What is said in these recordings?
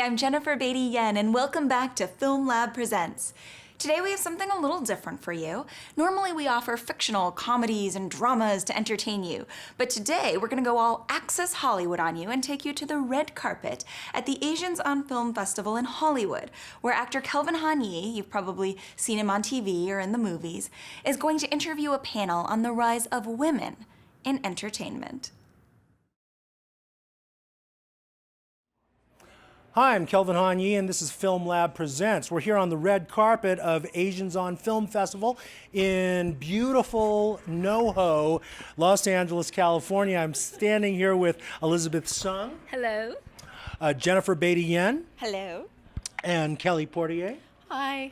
I'm Jennifer Beatty-Yen, and welcome back to Film Lab Presents. Today we have something a little different for you. Normally we offer fictional comedies and dramas to entertain you, but today we're gonna go all Access Hollywood on you and take you to the red carpet at the Asians on Film Festival in Hollywood, where actor Kelvin Han Yee, you've probably seen him on TV or in the movies, is going to interview a panel on the rise of women in entertainment. Hi, I'm Kelvin Han Yee, and this is Film Lab Presents. We're here on the red carpet of Asians on Film Festival in beautiful NoHo, Los Angeles, California. I'm standing here with Elizabeth Sung. Hello. Jennifer Beatty-Yen. Hello. And Kelly Portier. Hi.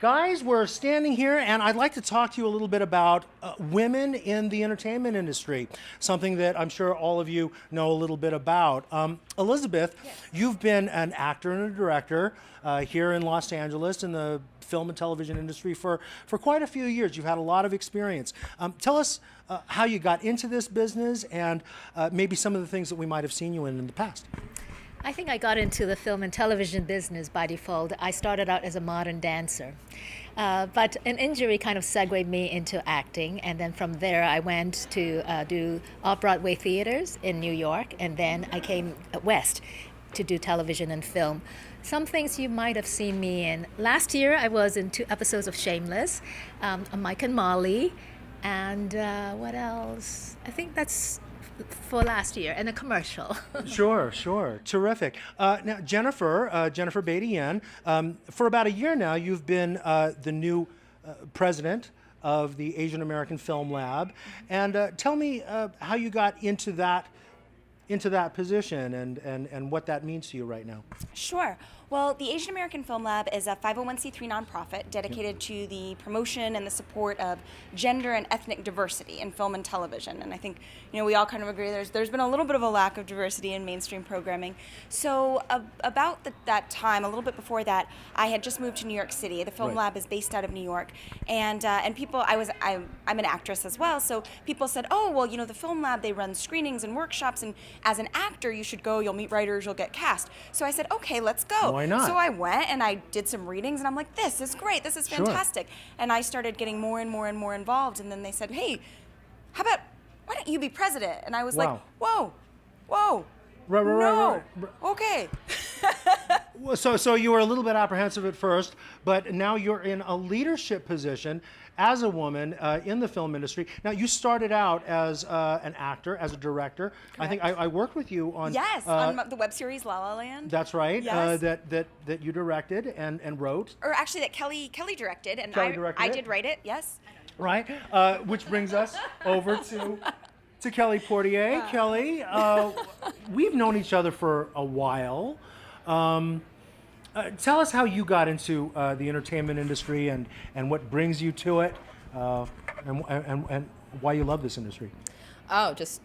Guys, we're standing here, and I'd like to talk to you a little bit about women in the entertainment industry, something that I'm sure all of you know a little bit about. Elizabeth, yes. You've been an actor and a director here in Los Angeles in the film and television industry for quite a few years. You've had a lot of experience. Tell us how you got into this business and maybe some of the things that we might have seen you in the past. I think I got into the film and television business by default. I started out as a modern dancer, but an injury kind of segued me into acting, and then from there I went to do off-Broadway theaters in New York, and then I came west to do television and film. Some things you might have seen me in. Last year I was in 2 episodes of Shameless, Mike and Molly, and what else? I think that's for last year, and a commercial. Sure. Terrific. Now, Jennifer Beatty-Yen, for about a year now, you've been the new president of the Asian American Film Lab. And tell me how you got into that position and what that means to you right now. Sure. Well, the Asian American Film Lab is a 501c3 nonprofit dedicated to the promotion and the support of gender and ethnic diversity in film and television. And I think, we all kind of agree there's been a little bit of a lack of diversity in mainstream programming. So about that time, a little bit before that, I had just moved to New York City. The Film Lab is based out of New York, and people, I'm an actress as well, so people said, oh, well, the Film Lab, they run screenings and workshops, and as an actor, you should go. You'll meet writers, you'll get cast. So I said, okay, let's go. Why not? So I went and I did some readings, and I'm like, this is great, this is fantastic. Sure. And I started getting more and more involved, and then they said, hey, why don't you be president? And I was like, whoa, right. Okay. So you were a little bit apprehensive at first, but now you're in a leadership position as a woman in the film industry. Now, you started out as an actor, as a director. Correct. I think I worked with you on... Yes, on the web series La La Land. That's right. Yes. That you directed and wrote. Or actually that Kelly directed, and I did write it, yes. Right, which brings us over to Kelly Portier. Kelly, we've known each other for a while. Tell us how you got into the entertainment industry and what brings you to it, and why you love this industry. Oh, just,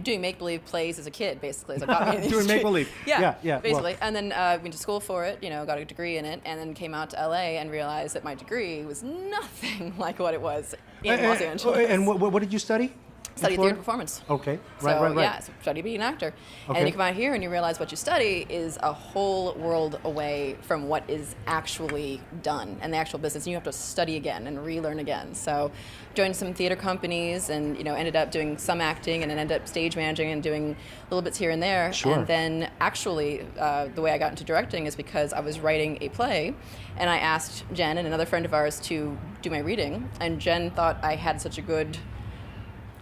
doing make-believe plays as a kid, basically. So it got me in the Doing industry. make-believe. Yeah, basically. Well. And then went to school for it, got a degree in it, and then came out to LA and realized that my degree was nothing like what it was in Los Angeles. And what did you study? Studied theater performance. Okay, right. Yeah, so study being an actor. Okay. And then you come out here and you realize what you study is a whole world away from what is actually done and the actual business. And you have to study again and relearn again. So joined some theater companies and ended up doing some acting and then ended up stage managing and doing little bits here and there. Sure. And then actually the way I got into directing is because I was writing a play and I asked Jen and another friend of ours to do my reading, and Jen thought I had such a good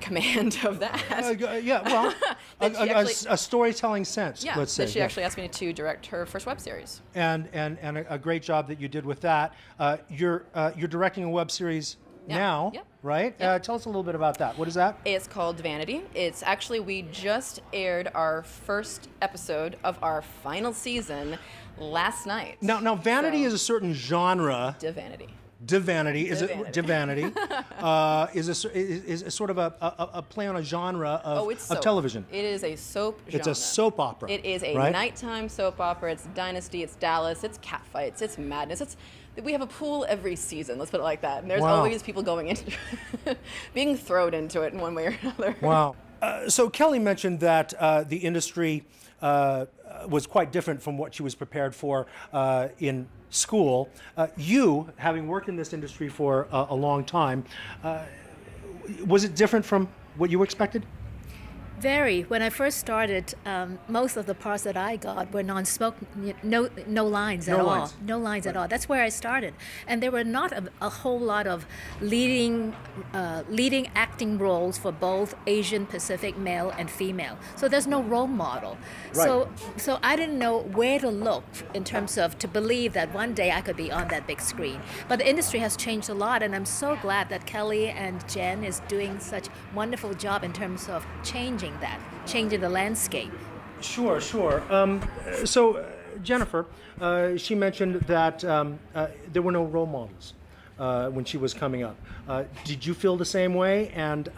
command of that. A storytelling sense, yeah, let's say. That she actually asked me to direct her first web series. And a great job that you did with that. You're directing a web series now, right? Tell us a little bit about that. What is that? It's called Vanity. It's actually, we just aired our first episode of our final season last night. Now Vanity is a certain genre. Divanity is a sort of a play on a genre of television. It is a soap genre. It's a soap opera. It is a nighttime soap opera. It's Dynasty, it's Dallas, it's catfights, it's madness. We have a pool every season, let's put it like that. And there's always people going into being thrown into it in one way or another. Wow. So Kelly mentioned that the industry was quite different from what she was prepared for in school. You, having worked in this industry for a long time, was it different from what you expected? Very. When I first started, most of the parts that I got were non-spoken, no lines at all. No lines at all. That's where I started, and there were not a whole lot of leading acting roles for both Asian Pacific male and female. So there's no role model. Right. So I didn't know where to look in terms of to believe that one day I could be on that big screen. But the industry has changed a lot, and I'm so glad that Kelly and Jen is doing such wonderful job in terms of changing the landscape. Sure. Jennifer, she mentioned that there were no role models when she was coming up. Did you feel the same way? And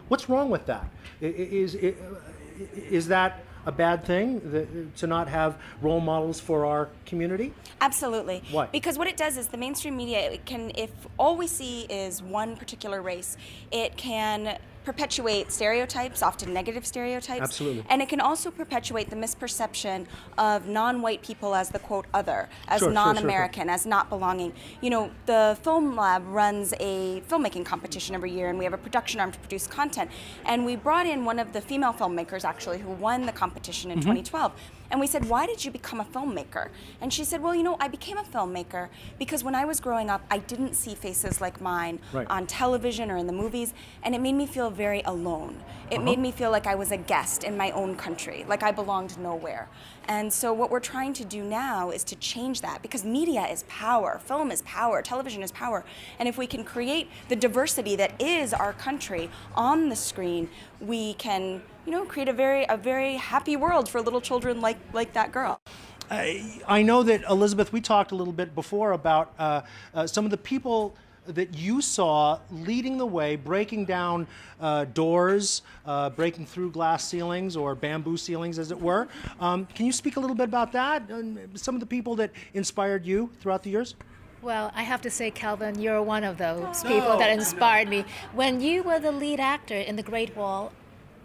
what's wrong with that? Is that a bad thing to not have role models for our community? Absolutely. Why? Because what it does is the mainstream media, it can, if all we see is one particular race, it can perpetuate stereotypes, often negative stereotypes. Absolutely. And it can also perpetuate the misperception of non-white people as the quote other, as Sure, non-American, as not belonging. You know, the Film Lab runs a filmmaking competition every year, and we have a production arm to produce content. And we brought in one of the female filmmakers, actually, who won the competition in 2012. And we said, why did you become a filmmaker? And she said, well, you know, I became a filmmaker because when I was growing up, I didn't see faces like mine on television or in the movies, and it made me feel very alone. It made me feel like I was a guest in my own country, like I belonged nowhere. And so what we're trying to do now is to change that, because media is power, film is power, television is power. And if we can create the diversity that is our country on the screen, we can, you know, create a very happy world for little children like that girl. I know that, Elizabeth, we talked a little bit before about some of the people that you saw leading the way, breaking down doors, breaking through glass ceilings or bamboo ceilings, as it were. Can you speak a little bit about that? Some of the people that inspired you throughout the years? Well, I have to say, Kelvin, you're one of those people that inspired me. When you were the lead actor in The Great Wall,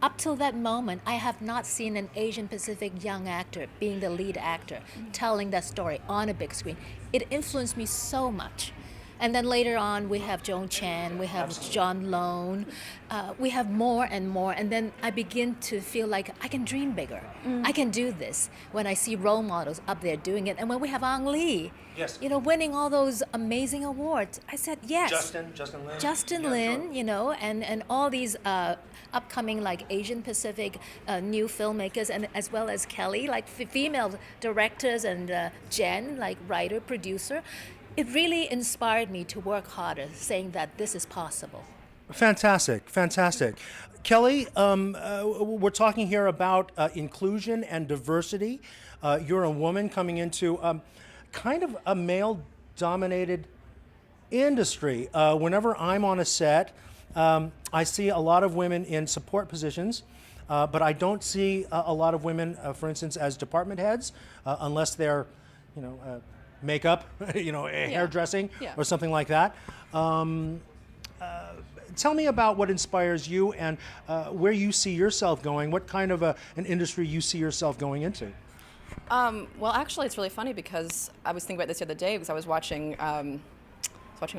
up till that moment, I have not seen an Asian Pacific young actor being the lead actor, telling that story on a big screen. It influenced me so much. And then later on, we have Joan Chan, we have John Lone, we have more and more. And then I begin to feel like I can dream bigger. I can do this when I see role models up there doing it. And when we have Ang Lee, you know, winning all those amazing awards, I said yes. Justin Lin, you know, and all these upcoming like Asian Pacific new filmmakers, and as well as Kelly, like female directors, and Jen, like writer, producer. It really inspired me to work harder, saying that this is possible. Fantastic. Kelly, we're talking here about inclusion and diversity. You're a woman coming into kind of a male-dominated industry. Whenever I'm on a set, I see a lot of women in support positions, but I don't see a lot of women, for instance, as department heads, unless they're, you know, makeup, you know, hairdressing or something like that. Tell me about what inspires you and where you see yourself going, what kind of an industry you see yourself going into. Well, actually, it's really funny because I was thinking about this the other day because I was watching all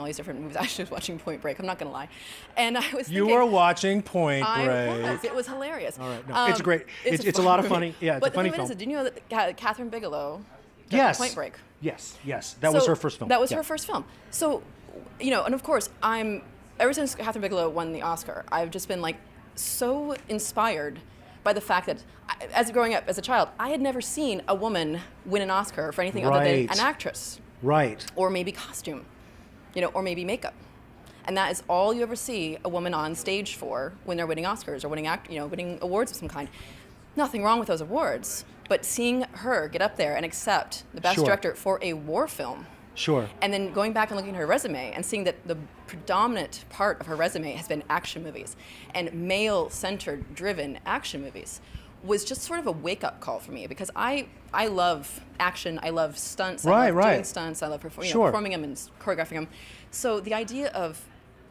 these different movies. Actually, I was watching Point Break. I'm not going to lie. And I was thinking... You were watching Point Break. I was. It was hilarious. All right. No, it's great. It's a lot of funny. Yeah, it's a funny film. But did you know that Catherine Bigelow did Yes. Point Break? Yes. That was her first film. That was her first film. So, you know, and of course, ever since Catherine Bigelow won the Oscar, I've just been like so inspired by the fact that, as growing up as a child, I had never seen a woman win an Oscar for anything other than an actress. Right. Or maybe costume, you know, or maybe makeup. And that is all you ever see a woman on stage for when they're winning Oscars or winning awards of some kind. Nothing wrong with those awards, but seeing her get up there and accept the Best Director for a war film. Sure. And then going back and looking at her resume and seeing that the predominant part of her resume has been action movies and male-centered driven action movies was just sort of a wake-up call for me, because I love action, I love stunts, I love doing stunts, I love performing them and choreographing them. So the idea of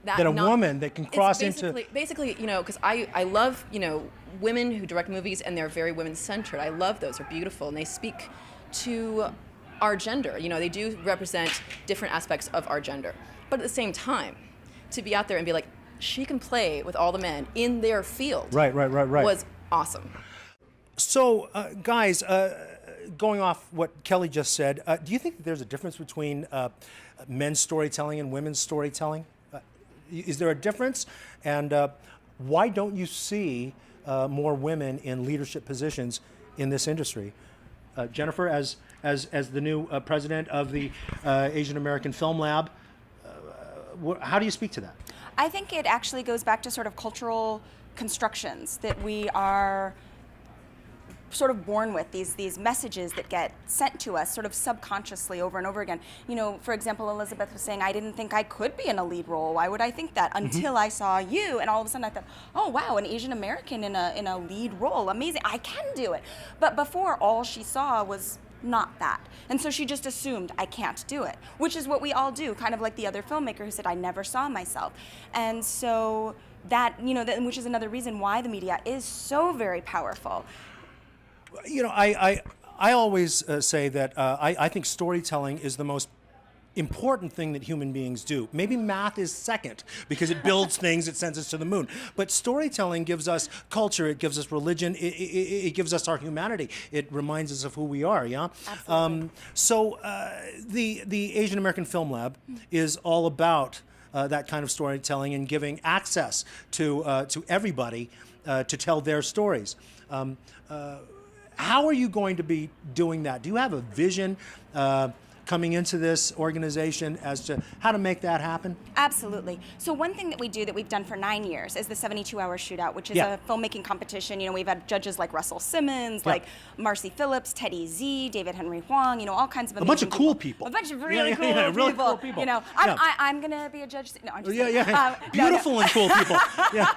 that a woman that can cross into. Basically, you know, because I love, you know, women who direct movies and they're very women-centered. I love those. They're beautiful and they speak to our gender. You know, they do represent different aspects of our gender. But at the same time, to be out there and be like, she can play with all the men in their field. Right. Was awesome. So, guys, going off what Kelly just said, do you think that there's a difference between men's storytelling and women's storytelling? Is there a difference? And why don't you see more women in leadership positions in this industry? Jennifer, as the new president of the Asian American Film Lab, how do you speak to that? I think it actually goes back to sort of cultural constructions that we are sort of born with, these messages that get sent to us sort of subconsciously over and over again. You know, for example, Elizabeth was saying, I didn't think I could be in a lead role. Why would I think that? Until I saw you, and all of a sudden I thought, oh wow, an Asian American in a lead role, amazing, I can do it. But before, all she saw was not that. And so she just assumed I can't do it, which is what we all do, kind of like the other filmmaker who said, I never saw myself. And so that, you know, which is another reason why the media is so very powerful. You know, I always say that I think storytelling is the most important thing that human beings do. Maybe math is second because it builds things, it sends us to the moon. But storytelling gives us culture, it gives us religion, it gives us our humanity. It reminds us of who we are, yeah? Absolutely. So the Asian American Film Lab is all about that kind of storytelling and giving access to everybody to tell their stories. How are you going to be doing that? Do you have a vision coming into this organization as to how to make that happen? Absolutely. So one thing that we do that we've done for 9 years is the 72-hour shootout, which is a filmmaking competition. You know, we've had judges like Russell Simmons, like Marcy Phillips, Teddy Z, David Henry Huang, you know, all kinds of amazing bunch of cool people. A bunch of really really cool people. You know, I'm going to be a judge. No, I'm just kidding. Beautiful and cool people. Yeah.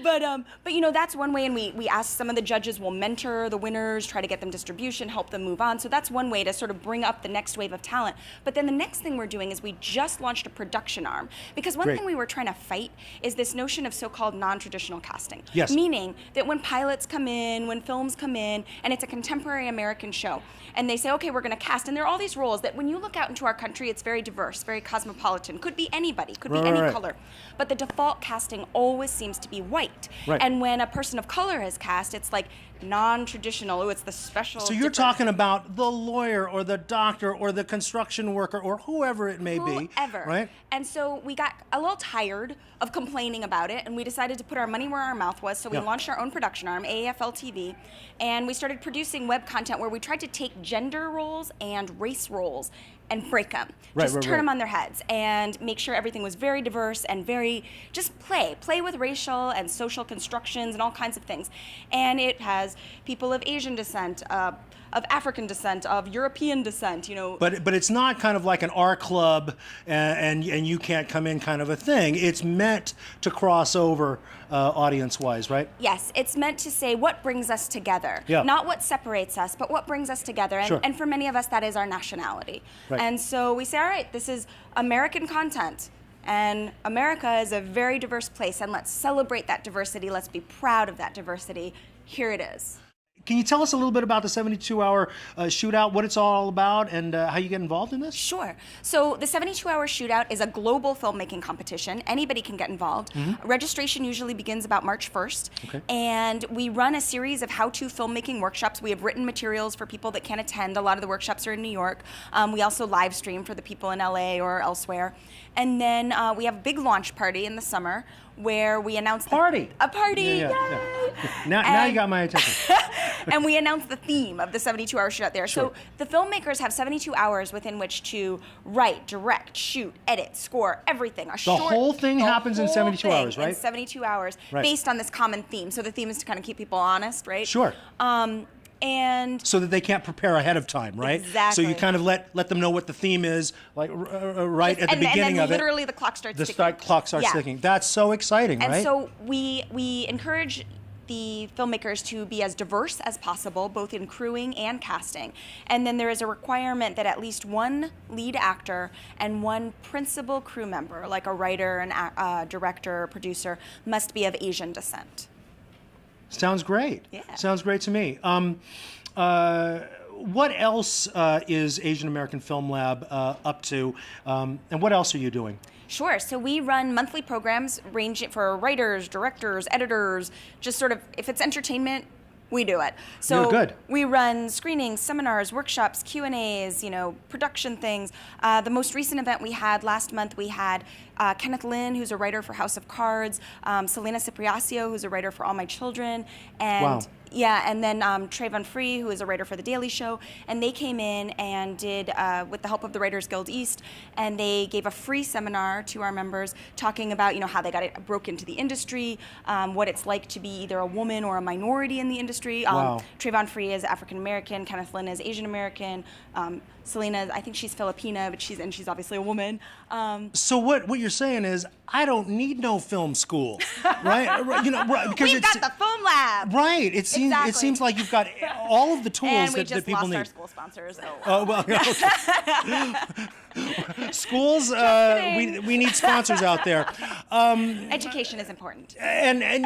But you know, that's one way, and we ask some of the judges will mentor the winners, try to get them distribution, help them move on. So that's one way to sort of bring up the next wave of talent. But then the next thing we're doing is we just launched a production arm, because one thing we were trying to fight is this notion of so-called non-traditional casting. Yes. Meaning that when pilots come in, when films come in, and it's a contemporary American show, and they say, okay, we're going to cast, and there are all these roles that when you look out into our country, it's very diverse, very cosmopolitan, could be anybody, could be any color. But the default casting always seems to be white. Right. And when a person of color is cast, it's like non-traditional. Oh, it's the special. So you're talking about the lawyer or the doctor or the construction worker or whoever it may be. Whoever. Right? And so we got a little tired of complaining about it, and we decided to put our money where our mouth was. So we launched our own production arm, AAFL TV, and we started producing web content where we tried to take gender roles and race roles and break them. Just turn them on their heads and make sure everything was very diverse and very, just play with racial and social constructions and all kinds of things. And it has people of Asian descent, of African descent, of European descent, you know. But it's not kind of like an R club and you can't come in kind of a thing. It's meant to cross over audience-wise, right? Yes, it's meant to say what brings us together. Yeah. Not what separates us, but what brings us together. And for many of us, that is our nationality. Right. And so we say, all right, this is American content. And America is a very diverse place, and let's celebrate that diversity. Let's be proud of that diversity. Here it is. Can you tell us a little bit about the 72-hour shootout, what it's all about, and how you get involved in this? Sure. So the 72-hour shootout is a global filmmaking competition. Anybody can get involved. Registration usually begins about March 1st. Okay. And we run a series of how-to filmmaking workshops. We have written materials for people that can't attend. A lot of the workshops are in New York. We also live stream for the people in LA or elsewhere. And then we have a big launch party in the summer where we announce a party. Yay! Now you got my attention. And we announce the theme of the 72-hour shootout there. Sure. So the filmmakers have 72 hours within which to write, direct, shoot, edit, score, everything. The whole thing happens in 72 hours, right? In 72 hours, based on this common theme. So the theme is to kind of keep people honest, right? Sure. And so that they can't prepare ahead of time, right? Exactly. So you kind of let them know what the theme is, like right at the beginning and of it. Literally the clock starts ticking. The clock starts ticking. That's so exciting, right? And so we encourage the filmmakers to be as diverse as possible, both in crewing and casting. And then there is a requirement that at least one lead actor and one principal crew member, like a writer, a director, producer, must be of Asian descent. Sounds great. Yeah. Sounds great to me. What else is Asian American Film Lab up to, and what else are you doing? Sure. So we run monthly programs ranging for writers, directors, editors, just sort of, if it's entertainment, we do it. So You're good. We run screenings, seminars, workshops, Q&As, production things. The most recent event we had last month, we had Kenneth Lin, who's a writer for House of Cards, Selena Cipriacio, who's a writer for All My Children, and Wow. yeah, and then Trayvon Free, who is a writer for The Daily Show, and they came in and did, with the help of the Writers Guild East, and they gave a free seminar to our members talking about, how they broke into the industry, what it's like to be either a woman or a minority in the industry. Wow. Trayvon Free is African American, Kenneth Lin is Asian American, Selena, I think she's Filipina, but she's obviously a woman. So what you're saying is, I don't need no film school, right? Because We've got the Film Lab. Right. It seems Exactly. like you've got all of the tools And we that just people lost need. our school sponsors. Oh well, okay. Schools. kidding. We need sponsors out there. Education is important. And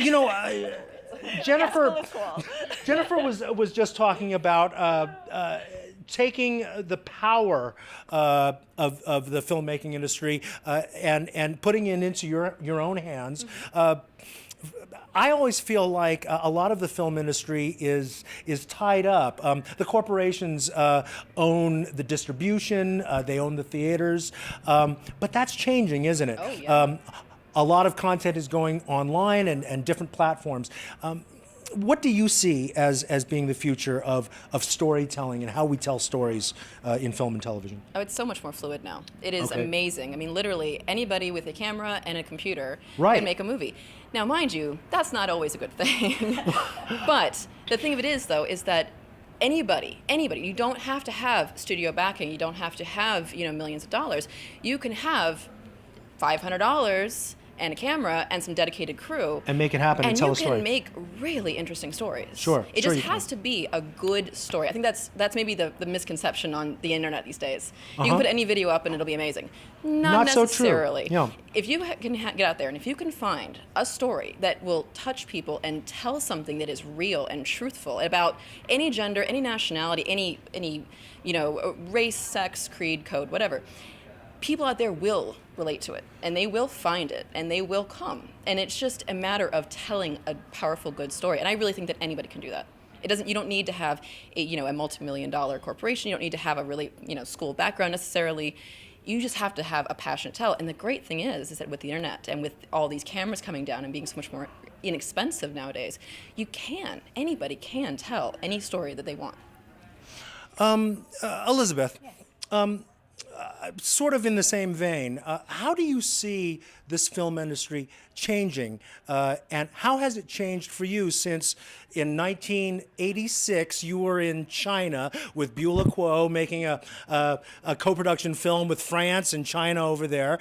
Jennifer School is cool. Jennifer was just talking about taking the power of the filmmaking industry and putting it into your own hands. I always feel like a lot of the film industry is tied up. The corporations own the distribution, they own the theaters, but that's changing, isn't it? Oh, yeah. A lot of content is going online and different platforms. What do you see as being the future of storytelling and how we tell stories in film and television? Oh, it's so much more fluid now. It is Okay. amazing. I mean, literally anybody with a camera and a computer Right. can make a movie. Now, mind you, that's not always a good thing. But the thing of it is, though, is that anybody, you don't have to have studio backing. You don't have to have, millions of dollars. You can have $500 and a camera and some dedicated crew. And make it happen and tell a story. And you can make really interesting stories. Sure, It sure just you has can. to be a good story. I think that's maybe the misconception on the internet these days. You Uh-huh. can put any video up and it'll be amazing. Not so true. necessarily. Yeah. If you can get out there and if you can find a story that will touch people and tell something that is real and truthful about any gender, any nationality, any race, sex, creed, code, whatever, people out there will relate to it, and they will find it, and they will come. And it's just a matter of telling a powerful, good story. And I really think that anybody can do that. You don't need to have a multi-million-dollar corporation. You don't need to have a really, school background necessarily. You just have to have a passion to tell. And the great thing is that with the internet and with all these cameras coming down and being so much more inexpensive nowadays, anybody can tell any story that they want. Elizabeth, sort of in the same vein, how do you see this film industry changing, and how has it changed for you since in 1986 you were in China with Beulah Kuo making a co-production film with France and China over there?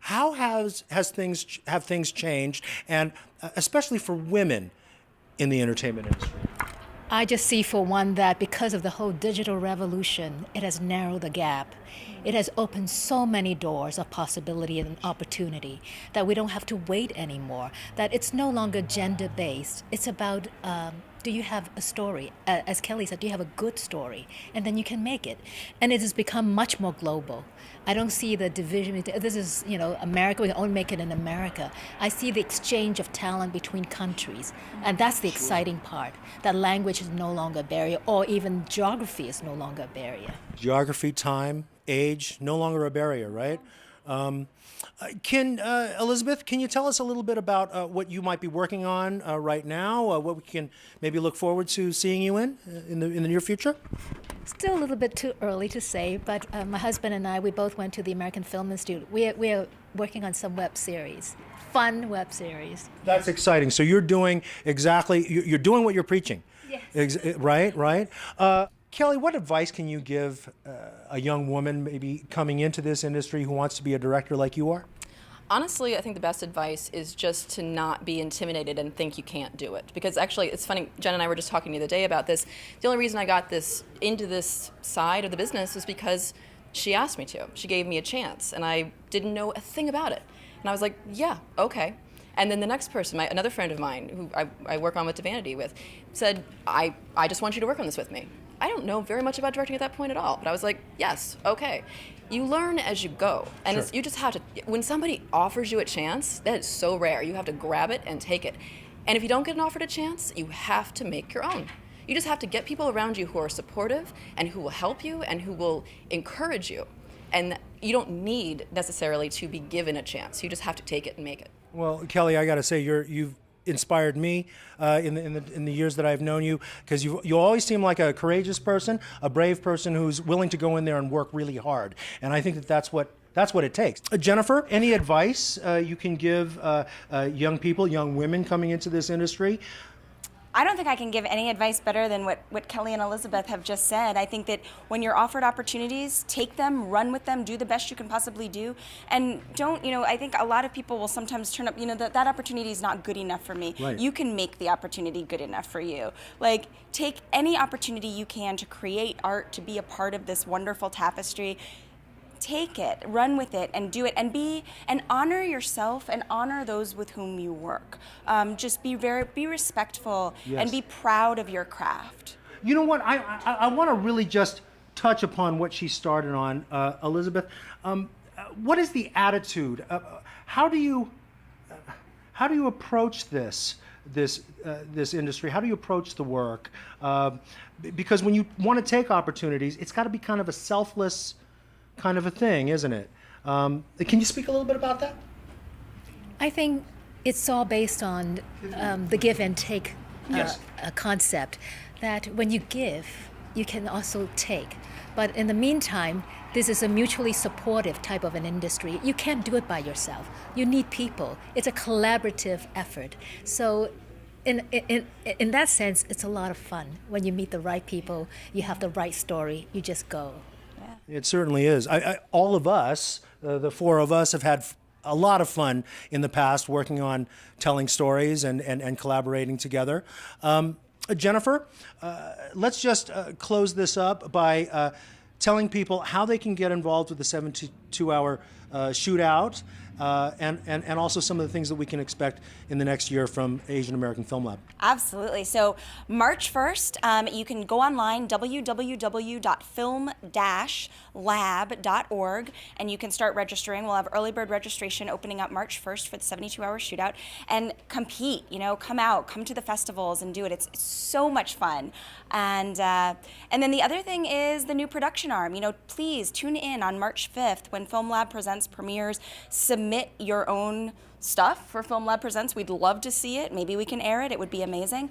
How have things changed, and especially for women in the entertainment industry? I just see, for one, that because of the whole digital revolution, it has narrowed the gap. It has opened so many doors of possibility and opportunity that we don't have to wait anymore, that it's no longer gender-based. It's about, do you have a story? As Kelly said, do you have a good story? And then you can make it. And it has become much more global. I don't see the division. This is, America, we can only make it in America. I see the exchange of talent between countries. And that's the exciting part, that language is no longer a barrier, or even geography is no longer a barrier. Geography, time, age, no longer a barrier, right? Elizabeth, can you tell us a little bit about what you might be working on right now, what we can maybe look forward to seeing you in the near future? Still a little bit too early to say, but my husband and I, we both went to the American Film Institute. We are working on some web series, fun web series. That's exciting. So you're doing you're doing what you're preaching. Yes. Right. Kelly, what advice can you give a young woman maybe coming into this industry who wants to be a director like you are? Honestly, I think the best advice is just to not be intimidated and think you can't do it. Because actually, it's funny, Jen and I were just talking the other day about this. The only reason I got into this side of the business was because she asked me to. She gave me a chance, and I didn't know a thing about it. And I was like, yeah, okay. And then the next person, another friend of mine who I work on with Vanity with, said, I just want you to work on this with me. I don't know very much about directing at that point at all, but I was like, yes, okay. You learn as you go, and Sure. you just have to, when somebody offers you a chance, that is so rare. You have to grab it and take it. And if you don't get an offered a chance, you have to make your own. You just have to get people around you who are supportive and who will help you and who will encourage you. And you don't need necessarily to be given a chance. You just have to take it and make it. Well, Kelly, I got to say, you've inspired me in the years that I've known you, because you always seem like a courageous person, a brave person who's willing to go in there and work really hard. And I think that's what it takes. Jennifer, any advice you can give young people, young women coming into this industry? I don't think I can give any advice better than what Kelly and Elizabeth have just said. I think that when you're offered opportunities, take them, run with them, do the best you can possibly do. And don't, I think a lot of people will sometimes turn up, that opportunity is not good enough for me. Right. You can make the opportunity good enough for you. Like, take any opportunity you can to create art, to be a part of this wonderful tapestry. Take it, run with it, and do it, and honor yourself and honor those with whom you work. Just be respectful, Yes. and be proud of your craft. You know what? I want to really just touch upon what she started on, Elizabeth. What is the attitude? How do you approach this industry? How do you approach the work? Because when you want to take opportunities, it's got to be kind of a selfless kind of a thing, isn't it? Can you speak a little bit about that? I think it's all based on the give and take Yes. a concept, that when you give, you can also take. But in the meantime, this is a mutually supportive type of an industry. You can't do it by yourself. You need people. It's a collaborative effort. So in that sense, it's a lot of fun. When you meet the right people, you have the right story, you just go. It certainly is. All of us, the four of us, have had a lot of fun in the past working on telling stories and collaborating together. Jennifer, let's just close this up by telling people how they can get involved with the 72-hour shootout, and also some of the things that we can expect in the next year from Asian American Film Lab. Absolutely. So March 1st, you can go online, www.film-lab.org, and you can start registering. We'll have early bird registration opening up March 1st for the 72-hour shootout, and compete, come out, come to the festivals and do it. It's so much fun. And then the other thing is the new production arm. Please tune in on March 5th when Film Lab Presents premieres. Submit your own stuff for Film Lab Presents. We'd love to see it. Maybe we can air it. It would be amazing.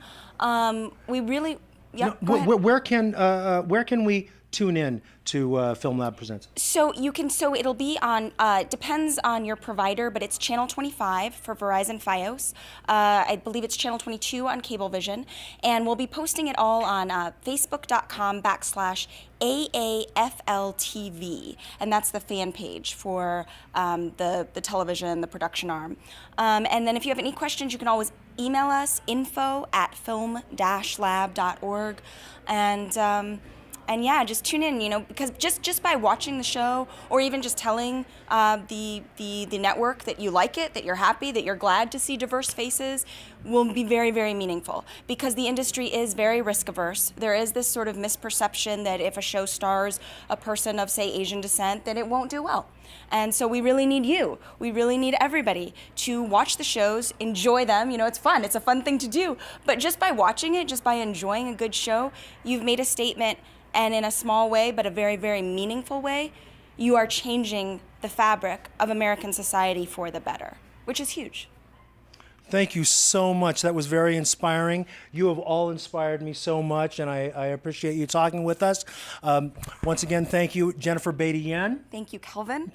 We really, yeah. No, where can we tune in to Film Lab Presents? So it'll be on, depends on your provider, but it's Channel 25 for Verizon Fios. I believe it's Channel 22 on Cablevision. And we'll be posting it all on facebook.com/AAFL TV. And that's the fan page for the television, the production arm. And then if you have any questions, you can always email us, info@film-lab.org. And yeah, just tune in, because just by watching the show, or even just telling the network that you like it, that you're happy, that you're glad to see diverse faces, will be very, very meaningful. Because the industry is very risk averse. There is this sort of misperception that if a show stars a person of, say, Asian descent, that it won't do well. And so we really need you. We really need everybody to watch the shows, enjoy them. It's fun. It's a fun thing to do. But just by watching it, just by enjoying a good show, you've made a statement. And in a small way, but a very, very meaningful way, you are changing the fabric of American society for the better, which is huge. Thank you so much. That was very inspiring. You have all inspired me so much, and I appreciate you talking with us. Once again, thank you, Jennifer Beatty-Yen. Thank you, Kelvin.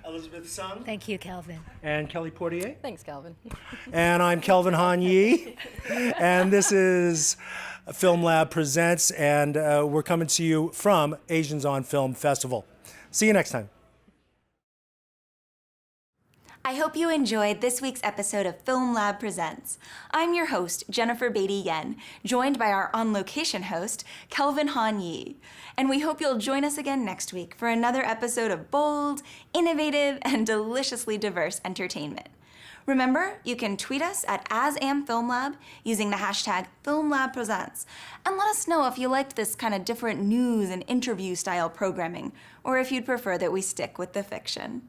Elizabeth Sung. Thank you, Kelvin. And Kelly Portier. Thanks, Kelvin. And I'm Kelvin Han Yee. And this is Film Lab Presents, and we're coming to you from Asians on Film Festival. See you next time. I hope you enjoyed this week's episode of Film Lab Presents. I'm your host, Jennifer Beatty-Yen, joined by our on-location host, Kelvin Han Yee. And we hope you'll join us again next week for another episode of bold, innovative, and deliciously diverse entertainment. Remember, you can tweet us at ASAMFilmLab using the hashtag FilmLabPresents, and let us know if you liked this kind of different news and interview style programming, or if you'd prefer that we stick with the fiction.